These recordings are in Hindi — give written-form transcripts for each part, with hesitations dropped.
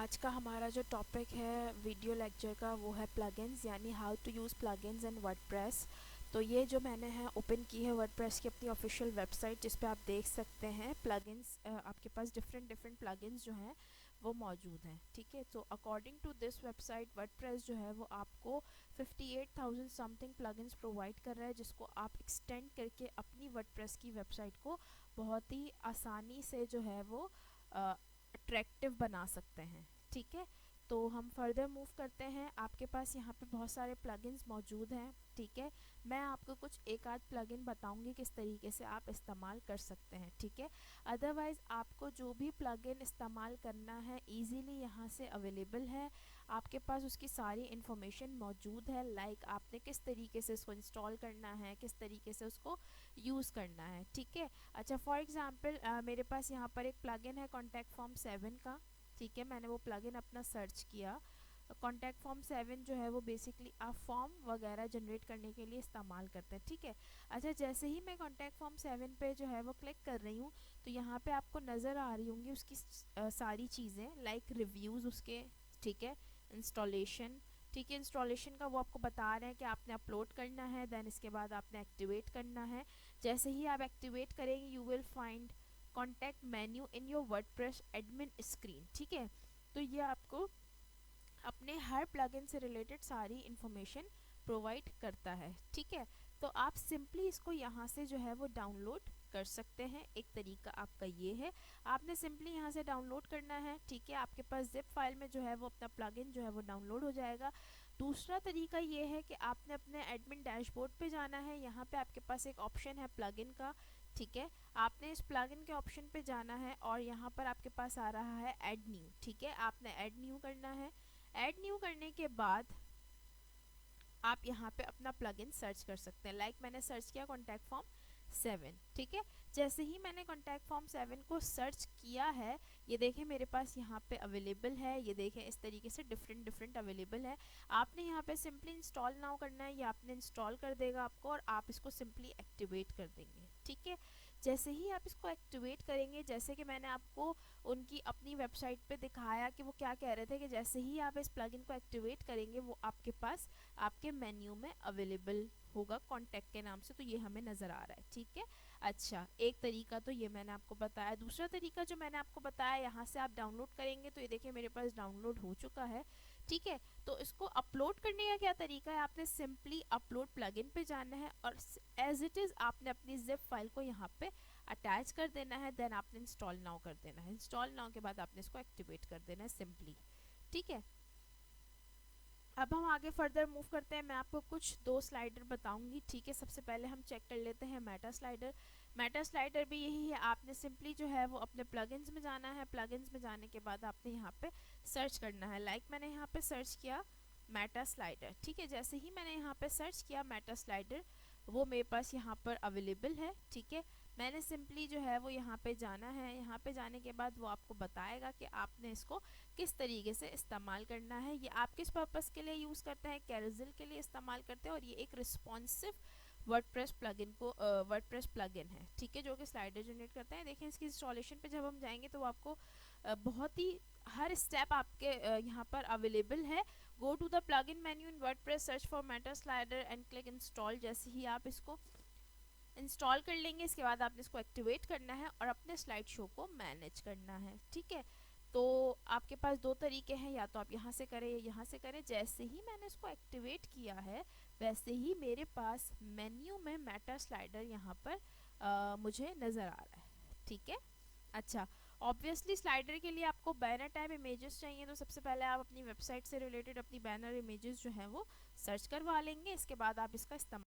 आज का हमारा जो टॉपिक है वीडियो लेक्चर का वो है प्लगइन्स, यानी how to use plugins in WordPress. तो ये जो मैंने है ओपन की है वर्डप्रेस की अपनी ऑफिशियल वेबसाइट, जिस पे आप देख सकते हैं प्लगइन्स। आपके पास डिफरेंट प्लगइन्स जो हैं वो मौजूद हैं। ठीक है, तो according to this website WordPress जो है वो आपको 58,000 समथिंग प्लगइन्स प्रोवाइड कर रहा है, जिसको आप एक्सटेंड करके अपनी वर्डप्रेस की वेबसाइट को बहुत ही आसानी से जो है वो अट्रैक्टिव बना सकते हैं। ठीक है, तो हम फर्दर मूव करते हैं। आपके पास यहाँ पे बहुत सारे प्लगइन्स मौजूद हैं। ठीक है, मैं आपको कुछ एक आध प्लगइन बताऊंगी किस तरीके से आप इस्तेमाल कर सकते हैं। ठीक है, अदरवाइज़ आपको जो भी प्लगइन इस्तेमाल करना है इजीली यहाँ से अवेलेबल है। आपके पास उसकी सारी इन्फॉर्मेशन मौजूद है, लाइक आपने किस तरीके से उसको इंस्टॉल करना है, किस तरीके से उसको यूज़ करना है। ठीक है, अच्छा फॉर एग्ज़ाम्पल मेरे पास यहाँ पर एक प्लगइन है कॉन्टैक्ट फॉर्म 7 का। ठीक है, मैंने वो प्लगइन अपना सर्च किया। कॉन्टैक्ट फॉर्म 7 जो है वो बेसिकली आप फॉर्म वगैरह जनरेट करने के लिए इस्तेमाल करते हैं। ठीक है, अच्छा जैसे ही मैं कॉन्टैक्ट फॉर्म 7 पे जो है वो क्लिक कर रही हूँ तो यहाँ पे आपको नज़र आ रही होंगी उसकी सारी चीज़ें, लाइक रिव्यूज़ उसके। ठीक है, इंस्टॉलेशन। ठीक है, इंस्टॉलेशन का वो आपको बता रहे हैं कि आपने अपलोड करना है, देन इसके बाद आपने एक्टिवेट करना है। जैसे ही आप एक्टिवेट करेंगे you will find contact menu in your WordPress admin screen. ठीक है, तो ये आपको अपने हर प्लगइन से रिलेटेड सारी इन्फॉर्मेशन प्रोवाइड करता है। ठीक है, तो आप सिंपली इसको यहाँ से जो है वो डाउनलोड कर सकते हैं। एक तरीका आपका ये है, आपने सिंपली यहाँ से डाउनलोड करना है। ठीक है, आपके पास जिप फाइल में जो है वो अपना प्लगइन जो है वो डाउनलोड हो जाएगा। दूसरा तरीका ये है कि आपने अपने एडमिन डैशबोर्ड पे जाना है। यहाँ पे आपके पास एक ऑप्शन है प्लगइन का। ठीक है, आपने इस प्लगइन के ऑप्शन पे जाना है और यहाँ पर आपके पास आ रहा है ऐड न्यू। ठीक है, आपने ऐड न्यू करना है। ऐड न्यू करने के बाद आप यहाँ पे अपना प्लगइन सर्च कर सकते हैं, लाइक मैंने सर्च किया कॉन्टैक्ट फॉर्म 7। ठीक है, जैसे ही मैंने कॉन्टैक्ट फॉर्म 7 को सर्च किया है, ये देखें मेरे पास यहाँ पे अवेलेबल है। ये देखें इस तरीके से डिफरेंट अवेलेबल है। आपने यहाँ पे सिंपली इंस्टॉल नाउ करना है, ये आपने इंस्टॉल कर देगा आपको और आप इसको सिंपली एक्टिवेट कर देंगे। ठीक है, जैसे ही आप इसको एक्टिवेट करेंगे, जैसे कि मैंने आपको उनकी अपनी वेबसाइट पे दिखाया कि वो क्या कह रहे थे कि जैसे ही आप इस प्लगइन को एक्टिवेट करेंगे वो आपके पास आपके मेन्यू में अवेलेबल होगा कॉन्टैक्ट के नाम से। तो ये हमें नज़र आ रहा है। ठीक है, अच्छा एक तरीका तो ये मैंने आपको बताया। दूसरा तरीका जो मैंने आपको बताया, यहाँ से आप डाउनलोड करेंगे तो ये देखिए मेरे पास डाउनलोड हो चुका है। ठीक है, तो इसको अपलोड करने का क्या तरीका है, आपने सिंपली अपलोड प्लगइन पे जाना है और एज इट इज़ आपने अपनी जिप फाइल को यहाँ पे अटैच कर देना है। देन आपने इंस्टॉल नाउ कर देना है। इंस्टॉल नाउ के बाद आपने इसको एक्टिवेट कर देना है सिंपली। ठीक है, अब हम आगे फर्दर मूव करते हैं। मैं आपको कुछ दो स्लाइडर बताऊंगी। ठीक है, सबसे पहले हम चेक कर लेते हैं मेटा स्लाइडर। मेटा स्लाइडर भी यही है, आपने सिंपली जो है वो अपने प्लगइन्स में जाना है। प्लगइन्स में जाने के बाद आपने यहाँ पे सर्च करना है, लाइक मैंने यहाँ पे सर्च किया मेटा स्लाइडर। ठीक है, जैसे ही मैंने यहाँ पे सर्च किया मेटा स्लाइडर, वो मेरे पास यहाँ पर अवेलेबल है। ठीक है, मैंने सिंपली जो है वो यहाँ पे जाना है। यहाँ पे जाने के बाद वो आपको बताएगा कि आपने इसको किस तरीके से इस्तेमाल करना है। ये आप किस पर्पस के लिए यूज़ करते हैं, कैरोसेल के लिए इस्तेमाल करते हैं। और ये एक रिस्पॉन्सिव वर्डप्रेस प्लगइन को वर्डप्रेस प्लगइन है। ठीक है, जो कि स्लाइडर जनरेट करते हैं। देखें इसकी इंस्टॉलेशन पे जब हम जाएंगे तो आपको बहुत ही हर स्टेप आपके यहाँ पर अवेलेबल है। Go to the plugin menu in WordPress, search for meta slider and click install. जैसे ही आप इसको इंस्टॉल कर लेंगे, इसके बाद आपने इसको एक्टिवेट करना है और अपने स्लाइड शो को मैनेज करना है। ठीक है, तो आपके पास दो तरीके हैं, या तो आप यहाँ से करें या यहाँ से करें। जैसे ही मैंने इसको एक्टिवेट किया है वैसे ही मेरे पास मेन्यू में मेटा स्लाइडर यहाँ पर मुझे नज़र आ रहा है। ठीक है, अच्छा ऑब्वियसली स्लाइडर के लिए आपको बैनर टाइप इमेजेस चाहिए, तो सबसे पहले आप अपनी वेबसाइट से रिलेटेड अपनी बैनर इमेजेस जो हैं वो सर्च करवा लेंगे। इसके बाद आप इसका इस्तेमाल।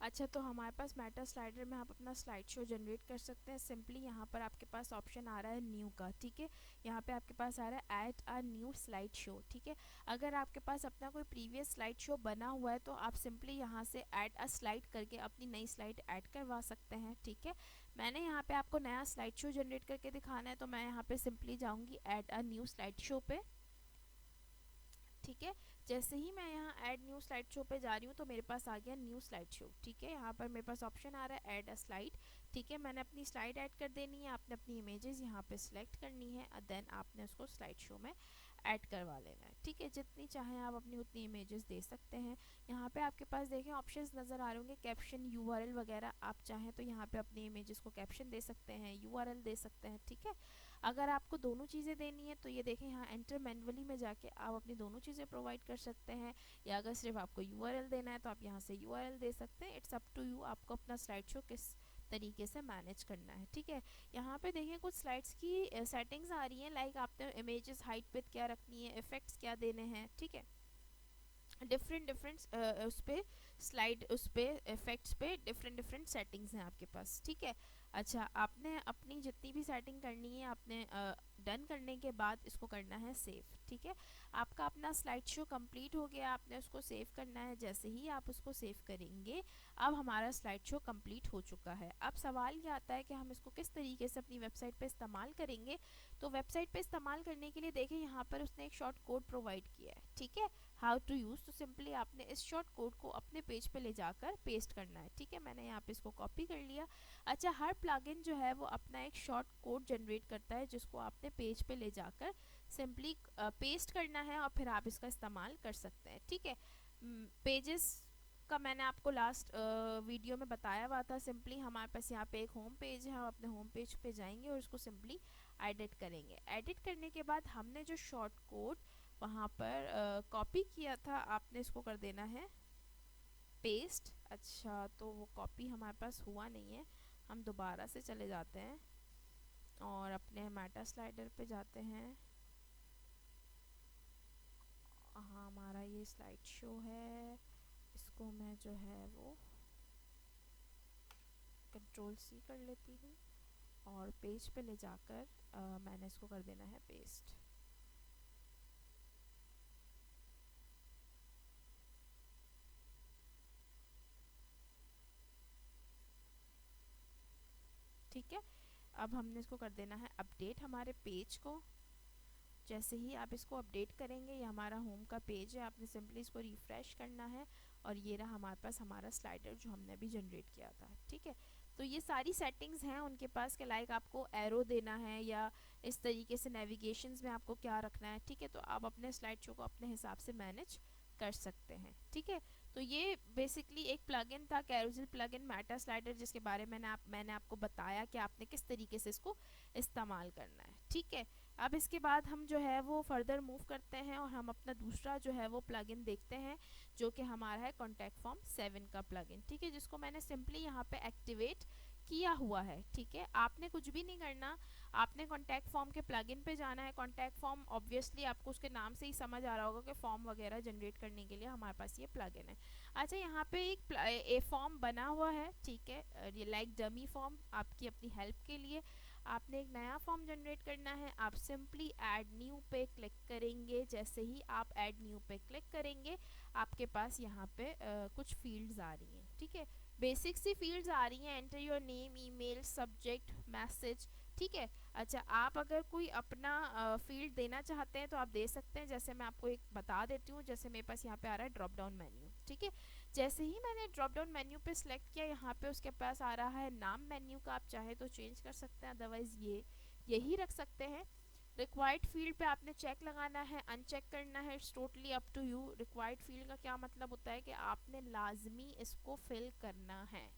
अच्छा, तो हमारे पास मेटा स्लाइडर में आप अपना स्लाइड शो जनरेट कर सकते हैं। सिंपली यहाँ पर आपके पास ऑप्शन आ रहा है न्यू का। ठीक है, यहाँ पे आपके पास आ रहा है add a new slide show. ठीक है, अगर आपके पास अपना कोई प्रीवियस स्लाइड शो बना हुआ है तो आप सिंपली यहाँ से ऐड अ स्लाइड करके अपनी नई स्लाइड ऐड करवा सकते हैं। ठीक है, मैंने यहाँ पे आपको नया स्लाइड शो जनरेट करके दिखाना है, तो मैं यहाँ पे सिंपली जाऊँगी add a new slide show पे। ठीक है, जैसे ही मैं यहाँ ऐड न्यू स्लाइड शो पे जा रही हूँ तो मेरे पास आ गया न्यू स्लाइड शो। ठीक है, यहाँ पर मेरे पास ऑप्शन आ रहा है ऐड अ स्लाइड। ठीक है, मैंने अपनी स्लाइड ऐड कर देनी है, आपने अपनी इमेजेस यहाँ पे सिलेक्ट करनी है और देन आपने उसको स्लाइड शो में ऐड करवा लेना है। ठीक है, जितनी चाहें आप अपनी उतनी इमेजेस दे सकते हैं। यहाँ पे आपके पास देखें ऑप्शंस नज़र आ रहे होंगे, कैप्शन, यूआरएल वगैरह। आप चाहें तो यहाँ पे अपनी इमेजेस को कैप्शन दे सकते हैं, यूआरएल दे सकते हैं। ठीक है, अगर आपको दोनों चीज़ें देनी है तो ये देखें यहाँ एंटर मैनुअली में जाके आप अपनी दोनों चीज़ें प्रोवाइड कर सकते हैं, या अगर सिर्फ आपको यूआरएल देना है तो आप यहाँ से यूआरएल दे सकते हैं। इट्स अप टू यू, आपको अपना स्लाइड शो किस तरीके से मैनेज करना है। ठीक है, यहाँ पे देखिए कुछ स्लाइड्स की सेटिंग्स आ रही हैं, लाइक आपने इमेजेस हाइट विड्थ क्या रखनी है, इफेक्ट्स क्या देने हैं। ठीक है, डिफरेंट डिफरेंट उस पे स्लाइड, उस पे इफेक्ट्स पे डिफरेंट डिफरेंट सेटिंग्स हैं आपके पास। ठीक है, अच्छा आपने अपनी जितनी भी सेटिंग करनी है आपने डन करने के बाद इसको करना है सेव। ठीक है, आपका अपना स्लाइड शो कंप्लीट हो गया, आपने उसको सेव करना है। जैसे ही आप उसको सेव करेंगे अब हमारा स्लाइड शो कंप्लीट हो चुका है। अब सवाल ये आता है कि हम इसको किस तरीके से अपनी वेबसाइट पे इस्तेमाल करेंगे। तो वेबसाइट पे इस्तेमाल करने के लिए देखें यहाँ पर उसने एक शॉर्ट कोड प्रोवाइड किया है। ठीक है, हाउ टू यूज़, तो सिंपली आपने इस शॉर्ट कोड को अपने पेज पे ले जाकर पेस्ट करना है। ठीक है, मैंने यहाँ पे इसको कॉपी कर लिया। अच्छा, हर प्लगइन जो है वो अपना एक शॉर्ट कोड जनरेट करता है जिसको आपने पेज पे ले जाकर सिंपली पेस्ट करना है और फिर आप इसका इस्तेमाल कर सकते हैं। ठीक है, पेजेस का मैंने आपको लास्ट वीडियो में बताया हुआ था। सिंपली हमारे पास यहाँ पे एक होम पेज है, हम अपने होम पेज पे जाएंगे और इसको सिंपली एडिट करेंगे। एडिट करने के बाद हमने जो शॉर्ट कोड वहाँ पर कॉपी किया था आपने इसको कर देना है पेस्ट। अच्छा, तो वो कॉपी हमारे पास हुआ नहीं है, हम दोबारा से चले जाते हैं और अपने मेटा स्लाइडर पे जाते हैं। हाँ, हमारा ये स्लाइड शो है, इसको मैं जो है वो कंट्रोल सी कर लेती हूँ और पेज पे ले जाकर मैंने इसको कर देना है पेस्ट। ठीक है, अब हमने इसको कर देना है अपडेट हमारे पेज को। जैसे ही आप इसको अपडेट करेंगे, ये हमारा होम का पेज है, आपने सिंपली इसको रिफ़्रेश करना है और ये रहा हमारे पास हमारा स्लाइडर जो हमने अभी जनरेट किया था। ठीक है, तो ये सारी सेटिंग्स हैं उनके पास के, लाइक आपको एरो देना है या इस तरीके से नेविगेशंस में आपको क्या रखना है। ठीक है, तो आप अपने स्लाइड शो को अपने हिसाब से मैनेज कर सकते हैं। ठीक है, तो ये बेसिकली एक प्लगइन था, कैरोसेल प्लगइन मेटा स्लाइडर, जिसके बारे में मैंने आपको बताया कि आपने किस तरीके से इसको इस्तेमाल करना है। ठीक है, अब इसके बाद हम जो है वो फर्दर मूव करते हैं और हम अपना दूसरा जो है वो प्लगइन देखते हैं जो कि हमारा है कॉन्टैक्ट फॉर्म 7 का प्लगइन। ठीक है, जिसको मैंने सिंपली यहाँ पे एक्टिवेट किया हुआ है। ठीक है, आपने कुछ भी नहीं करना, आपने कॉन्टैक्ट फॉर्म के प्लगइन पे जाना है। कॉन्टैक्ट फॉर्म ऑब्वियसली आपको उसके नाम से ही समझ आ रहा होगा कि फॉर्म वगैरह जनरेट करने के लिए हमारे पास ये प्लगइन है। अच्छा, यहाँ पे एक फॉर्म बना हुआ है। ठीक है, लाइक डमी फॉर्म आपकी अपनी हेल्प के लिए। आपने एक नया फॉर्म जनरेट करना है, आप सिंपली ऐड न्यू पे क्लिक करेंगे। जैसे ही आप ऐड न्यू पे क्लिक करेंगे आपके पास यहाँ पे कुछ फील्ड्स आ रही हैं। ठीक है, बेसिक सी फील्ड्स आ रही हैं, enter your name, email, subject, message. ठीक है, अच्छा आप अगर कोई अपना फील्ड देना चाहते हैं तो आप दे सकते हैं। जैसे मैं आपको एक बता देती हूँ, जैसे मेरे पास यहाँ पे आ रहा है ड्रॉप डाउन मेन्यू। ठीक है, जैसे ही मैंने ड्रॉप डाउन मेन्यू पे सिलेक्ट किया, यहाँ पे उसके पास आ रहा है नाम मेन्यू का, आप चाहे तो चेंज कर सकते हैं, अदरवाइज़ ये यही रख सकते हैं। रिक्वायर्ड फील्ड पे आपने चेक लगाना है, अनचेक करना है, it's totally up to you. Required field का क्या मतलब होता है कि आपने लाजमी इसको फिल करना है।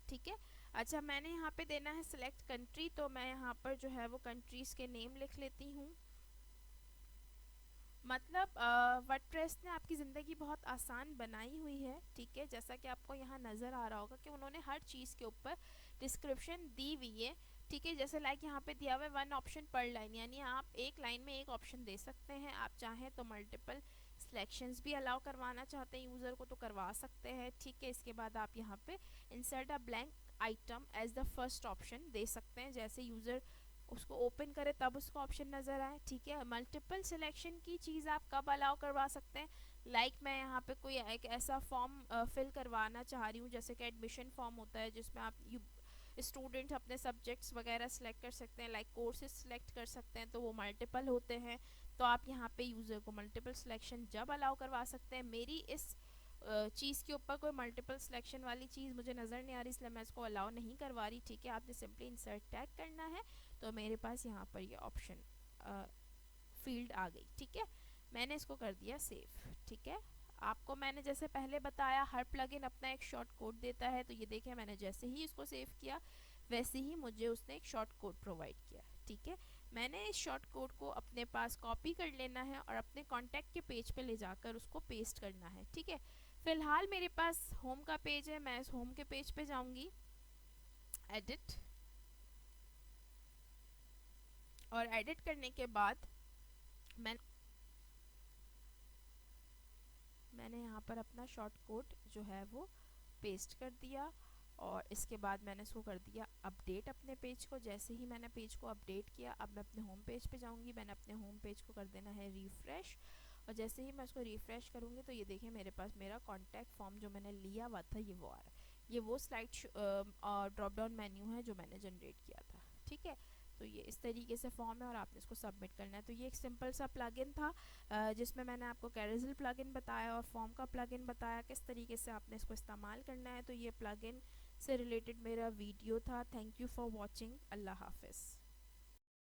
ठीक है, अच्छा मैंने यहाँ पे देना है सिलेक्ट कंट्री, तो मैं यहाँ पर जो है वो कंट्रीज़ के नेम लिख लेती हूँ। मतलब वर्डप्रेस ने आपकी ज़िंदगी बहुत आसान बनाई हुई है। ठीक है, जैसा कि आपको यहाँ नज़र आ रहा होगा कि उन्होंने हर चीज़ के ऊपर डिस्क्रिप्शन दी हुई है। ठीक है, जैसे लाइक यहाँ पे दिया हुआ है 1 ऑप्शन पर लाइन, यानी आप एक लाइन में एक ऑप्शन दे सकते हैं। आप चाहें तो मल्टीपल सिलेक्शंस भी अलाउ करवाना चाहते हैं यूज़र को तो करवा सकते हैं। ठीक है, इसके बाद आप यहाँ पे insert a blank item as the first option दे सकते हैं, जैसे यूज़र उसको ओपन करे तब उसको ऑप्शन नज़र आए। ठीक है, मल्टीपल सिलेक्शन की चीज़ आप कब अलाउ करवा सकते हैं, लाइक मैं यहाँ पे कोई एक ऐसा फॉर्म फिल करवाना चाह रही हूँ जैसे कि एडमिशन फॉर्म होता है जिसमें आप स्टूडेंट अपने सब्जेक्ट्स वगैरह सेलेक्ट कर सकते हैं, लाइक कोर्सेज सेलेक्ट कर सकते हैं, तो वो मल्टीपल होते हैं। तो आप यहाँ पे यूज़र को मल्टीपल सिलेक्शन जब अलाउ करवा सकते हैं। मेरी इस चीज़ के ऊपर कोई मल्टीपल सिलेक्शन वाली चीज़ मुझे नज़र नहीं आ रही, इसलिए मैं इसको अलाउ नहीं करवा रही। ठीक है, आपने सिंपली इंसर्ट टैग करना है। तो मेरे पास यहाँ पर ये ऑप्शन फील्ड आ गई। ठीक है, मैंने इसको कर दिया सेव। ठीक है, आपको मैंने जैसे पहले बताया हर प्लगइन अपना एक शॉर्ट कोड देता है। तो ये देखें, मैंने जैसे ही इसको सेव किया वैसे ही मुझे उसने एक शॉर्ट कोड प्रोवाइड किया। ठीक है, मैंने इस शॉर्ट कोड को अपने पास कॉपी कर लेना है और अपने कॉन्टैक्ट के पेज पे ले जाकर उसको पेस्ट करना है। ठीक है, फिलहाल मेरे पास होम का पेज है, मैं इस होम के पेज पे जाऊंगी, एडिट, और एडिट करने के बाद मैंने यहाँ पर अपना शॉर्ट कोड जो है वो पेस्ट कर दिया। और इसके बाद मैंने इसको कर दिया अपडेट अपने पेज को। जैसे ही मैंने पेज को अपडेट किया, अब मैं अपने होम पेज पे जाऊँगी, मैंने अपने होम पेज को कर देना है रिफ़्रेश। और जैसे ही मैं इसको रिफ़्रेश करूँगी तो ये देखें मेरे पास मेरा कॉन्टैक्ट फॉर्म जो मैंने लिया हुआ था ये वो आ रहा है। ये वो स्लाइड ड्रॉप डाउन मेन्यू है जो मैंने जनरेट किया था। ठीक है, तो ये इस तरीके से फॉर्म है और आपने इसको सबमिट करना है। तो ये एक सिंपल सा प्लगइन था जिसमें मैंने आपको कैरोसेल प्लगइन बताया और फॉर्म का प्लगइन बताया किस तरीके से आपने इसको इस्तेमाल करना है। तो ये प्लगइन से रिलेटेड मेरा वीडियो था। Thank you for watching. Allah हाफिज़।